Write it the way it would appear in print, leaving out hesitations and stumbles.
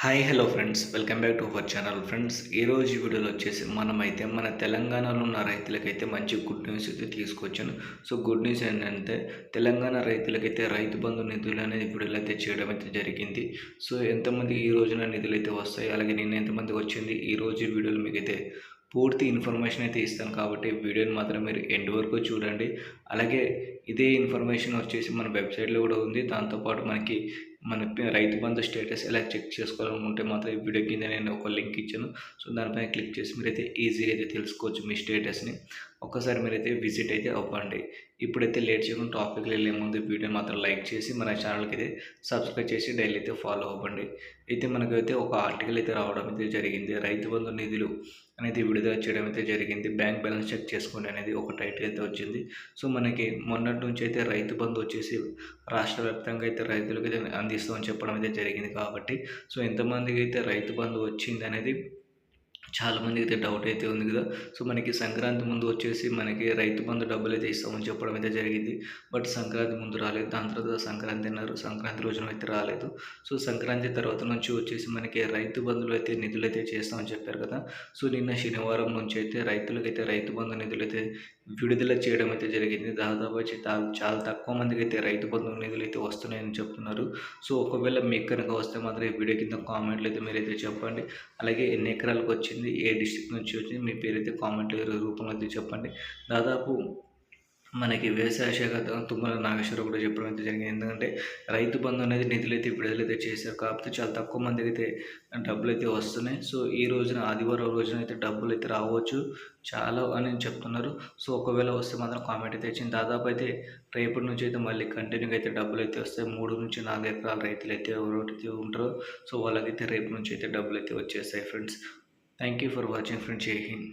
Hi hello friends, welcome back to our channel. Friends, ఈరోజు వీడియోలో వచ్చేసి మనమైతే మన తెలంగాణలో ఉన్న రైతులకైతే మంచి గుడ్ న్యూస్ అయితే తీసుకొచ్చాను. సో గుడ్ న్యూస్ ఏంటంటే తెలంగాణ రైతులకైతే రైతు బంధు నిధులు అనేది విడుదల అయితే చేయడం అయితే జరిగింది. సో ఎంతమంది ఈ రోజున నిధులు అయితే వస్తాయి, అలాగే నిన్న ఎంతమందికి వచ్చింది, ఈ రోజు వీడియోలో మీకైతే పూర్తి ఇన్ఫర్మేషన్ అయితే ఇస్తాను. కాబట్టి వీడియోని మాత్రం మీరు ఎండ్ వరకు చూడండి. అలాగే ఇదే ఇన్ఫర్మేషన్ వచ్చేసి మన వెబ్సైట్లో కూడా ఉంది. దాంతోపాటు మన రైతు బంధు స్టేటస్ ఎలా చెక్ చేసుకోవాలనుకుంటే మాత్రం ఈ వీడియో కింద నేను ఒక లింక్ ఇచ్చాను. సో దానిపైన క్లిక్ చేసి మీరైతే ఈజీగా అయితే తెలుసుకోవచ్చు మీ స్టేటస్ని. ఒక్కసారి మీరైతే విజిట్ అయితే అవ్వండి. ఇప్పుడైతే లేట్ చేయకుండా టాపిక్కి వెళ్ళే ముందు వీడియోని మాత్రం లైక్ చేసి మన ఛానల్కి అయితే సబ్స్క్రైబ్ చేసి డైలీ అయితే ఫాలో అవ్వండి. అయితే మనకైతే ఒక ఆర్టికల్ అయితే రావడం అయితే జరిగింది. రైతు బంధు నిధులు అనేది విడుదల చేయడం అయితే జరిగింది. బ్యాంక్ బ్యాలెన్స్ చెక్ చేసుకోండి అనేది ఒక టైటిల్ అయితే వచ్చింది. సో మనకి మొన్నటి నుంచి అయితే రైతు బంధు వచ్చేసి రాష్ట్ర వ్యాప్తంగా అయితే రైతులకు అయితే అందిస్తామని చెప్పడం అయితే జరిగింది. కాబట్టి సో ఎంతమందికి అయితే రైతు బంధు వచ్చింది అనేది చాలామందికి అయితే డౌట్ అయితే ఉంది కదా. సో మనకి సంక్రాంతి ముందు వచ్చేసి మనకి రైతు బంధు డబ్బులు అయితే ఇస్తామని చెప్పడం అయితే జరిగింది. బట్ సంక్రాంతి ముందు రాలేదు. దాని తర్వాత సంక్రాంతి అన్నారు, సంక్రాంతి రోజున అయితే రాలేదు. సో సంక్రాంతి తర్వాత నుంచి వచ్చేసి మనకి రైతు బంధులు అయితే నిధులు అయితే చేస్తామని చెప్పారు కదా. సో నిన్న శనివారం నుంచి అయితే రైతులకైతే రైతు బంధు నిధులు అయితే విడుదల చేయడం అయితే జరిగింది. దాదాపు చాలా తక్కువ మందికి అయితే రైతు బంధు నిధులు అయితే వస్తున్నాయని చెప్తున్నారు. సో ఒకవేళ మీకు కనుక వస్తే మాత్రం ఈ వీడియో కింద కామెంట్లు అయితే మీరైతే చెప్పండి. అలాగే ఎన్ని ఎకరాలకు వచ్చింది, ఏ డిస్ట్రిక్ట్ నుంచి వచ్చింది, మీ పేరైతే కామెంట్ రూపంలో అయితే చెప్పండి. దాదాపు మనకి వ్యవసాయ శాఖ తుమ్మల నాగేశ్వరరావు కూడా చెప్పడం అయితే జరిగింది. ఎందుకంటే రైతు బంధు అనేది నిధులైతే విడుదలైతే చేశారు. కాకపోతే చాలా తక్కువ మందికి అయితే డబ్బులు అయితే వస్తున్నాయి. సో ఈ రోజున ఆదివారం రోజున అయితే డబ్బులు అయితే రావచ్చు చాలా అని చెప్తున్నారు. సో ఒకవేళ వస్తే మాత్రం కామెంట్ అయితే ఇచ్చింది. దాదాపు అయితే రేపటి నుంచి అయితే మళ్ళీ కంటిన్యూగా అయితే డబ్బులు అయితే వస్తాయి. 3 నుంచి 4 ఎకరాల రైతులు అయితే ఎవరైతే ఉంటారో సో వాళ్ళకైతే రేపు నుంచి అయితే డబ్బులు అయితే వచ్చేస్తాయి friends. Thank you for watching friends. జై హింద్.